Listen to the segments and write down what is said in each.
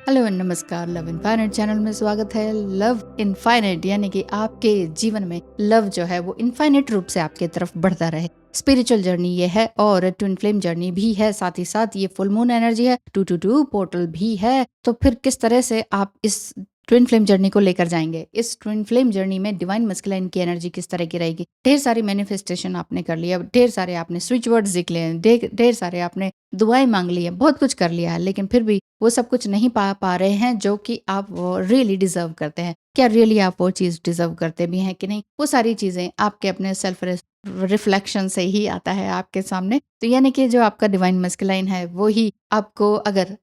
Hello and नमस्कार। Love infinite channel में स्वागत है। लव इनफाइनाइट यानी कि आपके जीवन में लव जो है वो इनफाइनाइट रूप से आपके तरफ बढ़ता रहे। स्पिरिचुअल जर्नी ये है और ट्विन फ्लेम जर्नी भी है, साथ ही साथ ये फुल मून एनर्जी है, 222 पोर्टल भी है। तो फिर किस तरह से आप इस ट्विन फ्लेम जर्नी को लेकर जाएंगे? इस ट्विन फ्लेम जर्नी में डिवाइन मस्कुलाइन की एनर्जी किस तरह की रहेगी? ढेर सारी मैनिफेस्टेशन आपने कर लिया, ढेर सारे आपने स्विच वर्ड्स लिख लिए हैं, ढेर सारे आपने दुआएं मांग ली है, बहुत कुछ कर लिया है, लेकिन फिर भी वो सब कुछ नहीं पा रहे हैं जो कि आप रियली डिजर्व करते हैं। क्या रियली आप वो चीज डिजर्व करते भी हैं कि नहीं? वो सारी चीजें आपके अपने सेल्फ रिफ्लेक्शन से ही आता है आपके सामने। तो यानी कि जो आपका डिवाइन मस्कुलाइन है वो ही आपको अगर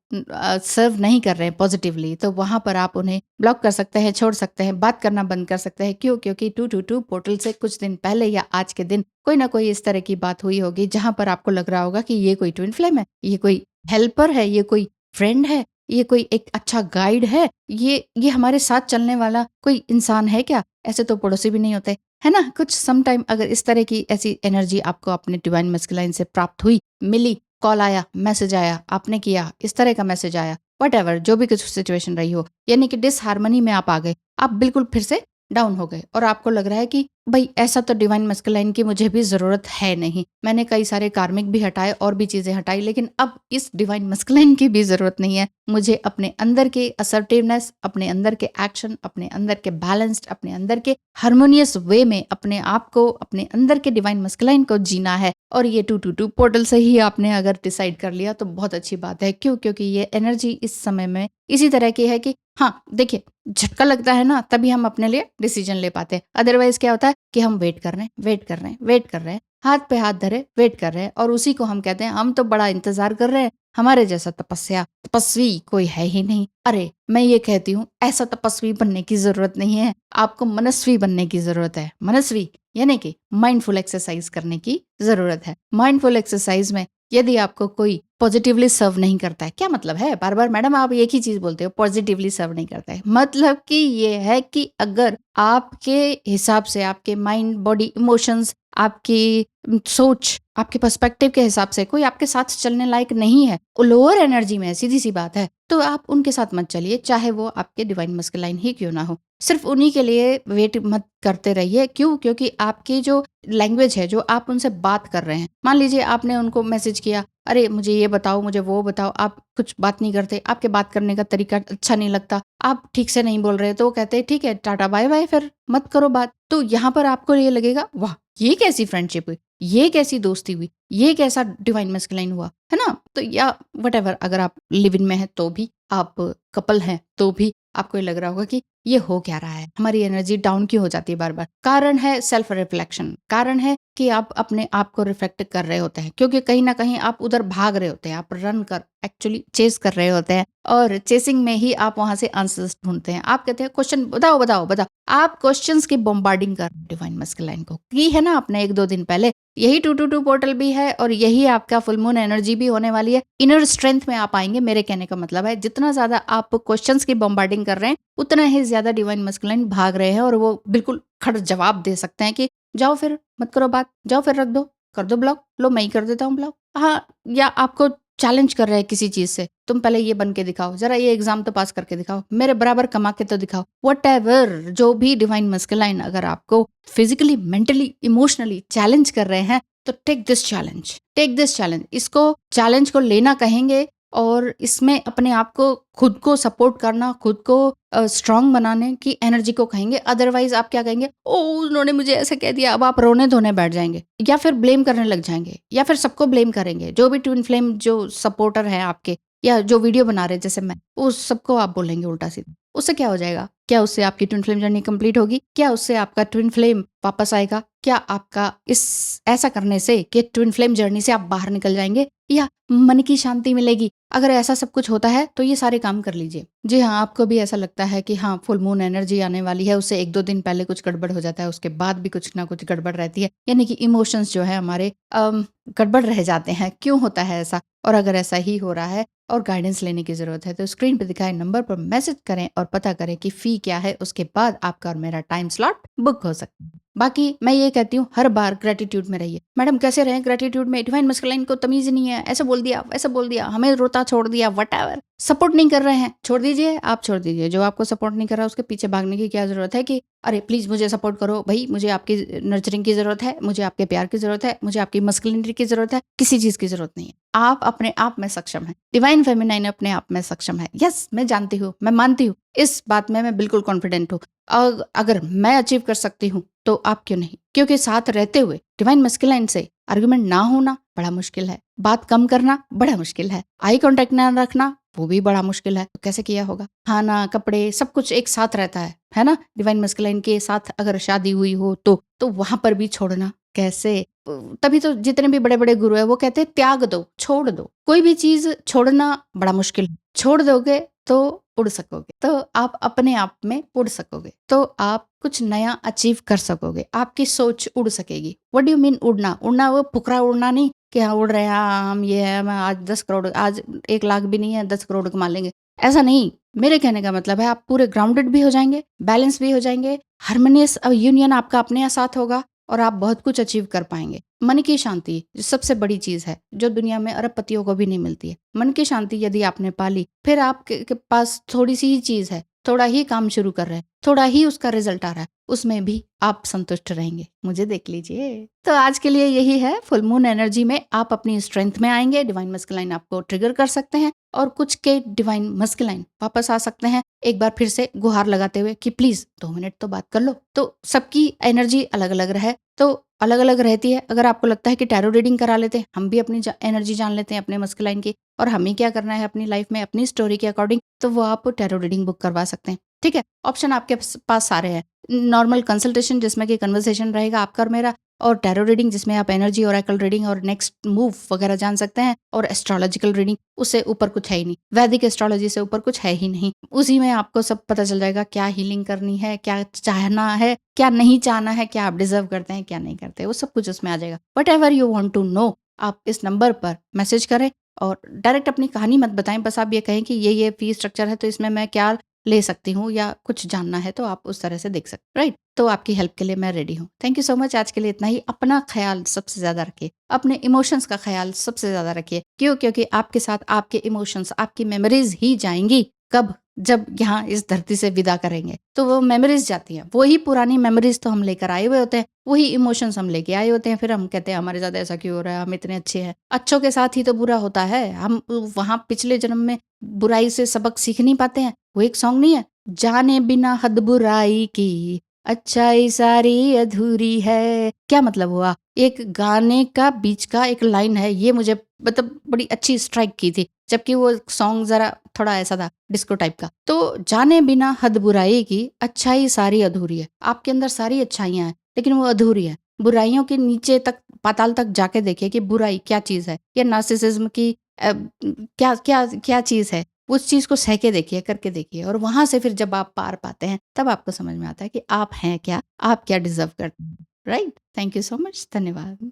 सर्व नहीं कर रहे हैं पॉजिटिवली, तो वहां पर आप उन्हें ब्लॉक कर सकते हैं, छोड़ सकते हैं, बात करना बंद कर सकते हैं। क्यों? क्योंकि 222 पोर्टल से कुछ दिन पहले या आज के दिन कोई ना कोई इस तरह की बात हुई होगी जहां पर आपको लग रहा होगा कि ये कोई ट्विन फ्लेम है, ये कोई हेल्पर है, ये कोई फ्रेंड है, ये कोई एक अच्छा गाइड है, ये हमारे साथ चलने वाला कोई इंसान है क्या? ऐसे तो पड़ोसी भी नहीं होते, है ना? कुछ सम टाइम अगर इस तरह की ऐसी एनर्जी आपको अपने डिवाइन मस्कुलाइन से प्राप्त हुई, मिली, कॉल आया, मैसेज आया, आपने किया, इस तरह का मैसेज आया, वट जो भी कुछ सिचुएशन रही हो, यानी कि डिसहार्मनी में आप आ गए, आप बिल्कुल फिर से डाउन हो गए और आपको लग रहा है कि भाई ऐसा तो डिवाइन मस्कुलाइन की मुझे भी जरूरत है नहीं। मैंने कई सारे कार्मिक भी हटाए और भी चीजें हटाई, लेकिन अब इस डिवाइन मस्कुलाइन की भी जरूरत नहीं है। मुझे अपने अंदर के असर्टिवनेस, अपने अंदर के एक्शन, अपने अंदर के बैलेंस्ड, अपने अंदर के हार्मोनियस वे में अपने आप को, अपने अंदर के डिवाइन मस्कुलाइन को जीना है। और ये 222 पोर्टल से ही आपने अगर डिसाइड कर लिया तो बहुत अच्छी बात है। क्यों? क्योंकि ये एनर्जी इस समय में इसी तरह की है कि हाँ देखिए, झटका लगता है ना, तभी हम अपने लिए डिसीजन ले पाते हैं। अदरवाइज क्या होता है कि हम वेट कर रहे हैं, वेट कर रहे हैं, वेट कर रहे हैं, हाथ पे हाथ धरे वेट कर रहे हैं, और उसी को हम कहते हैं हम तो बड़ा इंतजार कर रहे हैं, हमारे जैसा तपस्वी कोई है ही नहीं। अरे मैं ये कहती हूँ, ऐसा तपस्वी बनने की जरूरत नहीं है, आपको मनस्वी बनने की जरूरत है। मनस्वी यानी कि माइंडफुल एक्सरसाइज करने की जरूरत है। माइंडफुल एक्सरसाइज में यदि आपको कोई पॉजिटिवली सर्व नहीं करता है, क्या मतलब है? बार बार मैडम आप एक ही चीज बोलते हो, पॉजिटिवली सर्व नहीं करता है, मतलब कि ये है कि अगर आपके हिसाब से, आपके माइंड, बॉडी, इमोशंस, आपकी सोच, आपके पर्सपेक्टिव के हिसाब से कोई आपके साथ चलने लायक नहीं है, लोअर एनर्जी में है, सीधी सी बात है, तो आप उनके साथ मत चलिए, चाहे वो आपके डिवाइन मस्कुलाइन ही क्यों ना हो। सिर्फ उन्हीं के लिए वेट मत करते रहिए। क्यों? क्योंकि आपकी जो लैंग्वेज है, जो आप उनसे बात कर रहे हैं, मान लीजिए आपने उनको मैसेज किया, अरे मुझे ये बताओ, मुझे वो बताओ, आप कुछ बात नहीं करते, आपके बात करने का तरीका अच्छा नहीं लगता, आप ठीक से नहीं बोल रहे, तो वो कहते हैं ठीक है, टाटा बाय बाय, फिर मत करो बात। तो यहाँ पर आपको ये लगेगा, वाह ये कैसी फ्रेंडशिप हुई, ये कैसी दोस्ती हुई, ये कैसा डिवाइन मस्कुलाइन हुआ, है ना? तो या वट अगर आप लिव इन में है तो भी, आप कपल हैं तो भी आपको ये लग रहा होगा कि ये हो क्या रहा है, हमारी एनर्जी डाउन क्यों हो जाती है बार बार। कारण है सेल्फ रिफ्लेक्शन, कारण है कि आप अपने आप को रिफ्लेक्ट कर रहे होते हैं, क्योंकि कहीं ना कहीं आप उधर भाग रहे होते हैं, आप रन कर, एक्चुअली चेस कर रहे होते हैं, और चेसिंग में ही आप वहां से आंसर्स ढूंढते हैं। आप कहते हैं क्वेश्चन बताओ बताओ बताओ, आप क्वेश्चंस की बॉम्बार्डिंग कर डिवाइन मस्कुलाइन को की है ना आपने 1-2 दिन पहले। यही 222 पोर्टल भी है और यही आपका फुल मून एनर्जी भी होने वाली है। इनर स्ट्रेंथ में आप आएंगे, मेरे कहने का मतलब है जितना ज्यादा आप क्वेश्चंस की बॉम्बार्डिंग कर रहे हैं, उतना ही ज्यादा डिवाइन मस्कुलाइन भाग रहे हैं, और वो बिल्कुल खड़ जवाब दे सकते हैं कि जाओ फिर मत करो बात, जाओ फिर रख दो, कर दो ब्लॉक, लो मैं ही कर देता हूँ ब्लॉक। हाँ, या आपको चैलेंज कर रहे हैं किसी चीज से, तुम पहले ये बन के दिखाओ, जरा ये एग्जाम तो पास करके दिखाओ, मेरे बराबर कमा के तो दिखाओ, वट जो भी डिवाइन मस्कुलाइन अगर आपको फिजिकली, मेंटली, इमोशनली चैलेंज कर रहे हैं, तो take this challenge, take this challenge. इसको चैलेंज को लेना कहेंगे, और इसमें अपने आप को, खुद को सपोर्ट करना, खुद को स्ट्रांग बनाने की एनर्जी को कहेंगे। अदरवाइज आप क्या कहेंगे, ओ उन्होंने मुझे ऐसे कह दिया, अब आप रोने धोने बैठ जाएंगे, या फिर ब्लेम करने लग जाएंगे, या फिर सबको ब्लेम करेंगे, जो भी ट्विन फ्लेम जो सपोर्टर है आपके, या जो वीडियो बना रहे जैसे मैं, उस सबको आप बोलेंगे उल्टा सीधा। उससे क्या हो जाएगा? क्या उससे आपकी ट्विन फ्लेम जर्नी कंप्लीट होगी? क्या उससे आपका ट्विन फ्लेम वापस आएगा? क्या आपका इस ऐसा करने से कि ट्विन फ्लेम जर्नी से आप बाहर निकल जाएंगे, या मन की शांति मिलेगी? अगर ऐसा सब कुछ होता है तो ये सारे काम कर लीजिए। जी हाँ, आपको भी ऐसा लगता है कि हाँ फुल मून एनर्जी आने वाली है, उससे 1-2 दिन पहले कुछ गड़बड़ हो जाता है, उसके बाद भी कुछ ना कुछ गड़बड़ रहती है, यानी कि इमोशंस जो है हमारे गड़बड़ रह जाते हैं। क्यों होता है ऐसा? और अगर ऐसा ही हो रहा है और गाइडेंस लेने की जरूरत है, तो स्क्रीन पर दिखाए नंबर पर मैसेज करें और पता करें कि फी क्या है, उसके बाद आपका और मेरा टाइम स्लॉट बुक हो सकता है। बाकी मैं ये कहती हूँ हर बार ग्रेटिट्यूड में रहिए। मैडम कैसे रहें ग्रेटिट्यूड में? डिवाइन मस्कुलाइन को तमीज़ नहीं है, ऐसे बोल दिया, वैसे बोल दिया, हमें रोता छोड़ दिया, व्हाटएवर। सपोर्ट नहीं कर रहे हैं, छोड़ दीजिए, आप छोड़ दीजिए। जो आपको सपोर्ट नहीं कर रहा उसके पीछे भागने की क्या ज़रूरत है कि अरे प्लीज़ मुझे सपोर्ट करो भई, मुझे आपकी नर्चरिंग की ज़रूरत है, मुझे आपके प्यार की ज़रूरत है, मुझे आपकी मस्कुलिनिटी की ज़रूरत है, किसी चीज़ की ज़रूरत नहीं है। आप अपने आप में सक्षम हैं। डिवाइन फेमिनाइन अपने आप में सक्षम है। यस, मैं जानती हूँ, मैं मानती हूँ, इस बात में मैं बिल्कुल कॉन्फिडेंट हूँ। अगर मैं अचीव कर सकती हूँ, तो आप क्यों नहीं? क्योंकि साथ रहते हुए डिवाइन मस्कुलाइन से आर्गुमेंट ना होना बड़ा मुश्किल है, बात कम करना बड़ा मुश्किल है, आई कॉन्टैक्ट ना रखना वो भी बड़ा मुश्किल है। तो कैसे किया होगा? खाना, कपड़े सब कुछ एक साथ रहता है ना? डिवाइन मस्कुलाइन के साथ अगर शादी हुई हो तो वहाँ पर भी छोड़ना कैसे? तभी तो जितने भी बड़े-बड़े गुरु हैं वो कहते हैं त्याग दो, छोड़ दो। कोई भी चीज़ छोड़ना बड़ा मुश्किल है। छोड़ दोगे तो उड़ सकोगे, तो आप अपने आप में उड़ सकोगे, तो आप कुछ नया अचीव कर सकोगे, आपकी सोच उड़ सकेगी। व्हाट डू यू मीन उड़ना? उड़ना वो फुकरा उड़ना नहीं कि हाँ उड़ रहे हैं, हाँ हम ये है, मैं आज 10 करोड़, आज 1 लाख भी नहीं है 10 करोड़ कमा लेंगे, ऐसा नहीं। मेरे कहने का मतलब है आप पूरे ग्राउंडेड भी हो जाएंगे, बैलेंस भी हो जाएंगे, हार्मोनियस यूनियन आपका अपने साथ होगा और आप बहुत कुछ अचीव कर पाएंगे। मन की शांति जो सबसे बड़ी चीज है, जो दुनिया में अरबपतियों को भी नहीं मिलती है। मन की शांति यदि आपने पाली, फिर आपके पास थोड़ी सी ही चीज है, थोड़ा ही काम शुरू कर रहे हैं, थोड़ा ही उसका रिजल्ट आ रहा है, उसमें भी आप संतुष्ट रहेंगे। मुझे देख लीजिए। तो आज के लिए यही है, फुल मून एनर्जी में आप अपनी स्ट्रेंथ में आएंगे, डिवाइन मस्कुलाइन आपको ट्रिगर कर सकते हैं और कुछ के डिवाइन मस्कुलाइन वापस आ सकते हैं एक बार फिर से गुहार लगाते हुए कि प्लीज 2 मिनट तो बात कर लो। तो सबकी एनर्जी अलग अलग रहे, तो अलग अलग रहती है। अगर आपको लगता है कि टैरो रीडिंग करा लेते हैं, हम भी अपनी एनर्जी जान लेते हैं अपने मस्कुलाइन की, और हमें क्या करना है अपनी लाइफ में अपनी स्टोरी के अकॉर्डिंग, तो वो आप टैरो रीडिंग बुक करवा सकते हैं। ठीक है, ऑप्शन आपके पास सारे हैं। नॉर्मल कंसल्टेशन जिसमें कि कन्वर्सेशन रहेगा आपका और मेरा, और टैरो रीडिंग जिसमें आप एनर्जी, ओरेकल रीडिंग और नेक्स्ट मूव वगैरह जान सकते हैं, और एस्ट्रोलॉजिकल रीडिंग, उससे ऊपर कुछ है ही नहीं। वैदिक एस्ट्रोलॉजी से ऊपर कुछ है ही नहीं। उसी में आपको सब पता चल जाएगा क्या हीलिंग करनी है, क्या चाहना है, क्या नहीं चाहना है, क्या आप डिजर्व करते हैं, क्या नहीं करते, वो सब कुछ उसमें आ जाएगा। Whatever you want to know, आप इस नंबर पर मैसेज करें और डायरेक्ट अपनी कहानी मत बताएं, बस आप ये कहें कि ये फी स्ट्रक्चर है, तो इसमें मैं क्या ले सकती हूँ, या कुछ जानना है तो आप उस तरह से देख सकते, राइट? तो आपकी हेल्प के लिए मैं रेडी हूँ। Thank you so much. आज के लिए इतना ही। अपना ख्याल सबसे ज्यादा रखिए, अपने इमोशंस का ख्याल सबसे ज्यादा रखिए। क्यों? क्योंकि आपके साथ आपके इमोशंस, आपकी मेमोरीज ही जाएंगी। कब? जब यहाँ इस धरती से विदा करेंगे तो वो मेमोरीज जाती हैं। वही पुरानी मेमोरीज तो हम लेकर आए हुए होते हैं, वही इमोशंस हम लेके आए होते हैं। फिर हम कहते हैं हमारे साथ ऐसा क्यों हो रहा है, हम इतने अच्छे हैं। अच्छों के साथ ही तो बुरा होता है। हम वहां पिछले जन्म में बुराई से सबक सीख नहीं पाते हैं। वो एक सॉन्ग नहीं है, जाने बिना हद बुराई की अच्छाई सारी अधूरी है? क्या मतलब हुआ? एक गाने का बीच का एक लाइन है, ये मुझे मतलब बड़ी अच्छी स्ट्राइक की थी, जबकि वो सॉन्ग जरा थोड़ा ऐसा था डिस्को टाइप का। तो जाने बिना हद बुराई की अच्छाई सारी अधूरी है। आपके अंदर सारी अच्छाइयां हैं लेकिन वो अधूरी है। बुराइयों के नीचे तक, पाताल तक जाके देखिए कि बुराई क्या चीज है, या नार्सिसिज्म की क्या क्या क्या चीज है। उस चीज को सह के देखिए, करके देखिए, और वहां से फिर जब आप पार पाते हैं तब आपको समझ में आता है कि आप हैं क्या, आप क्या डिजर्व करते हैं। Right? Thank you so much. धन्यवाद।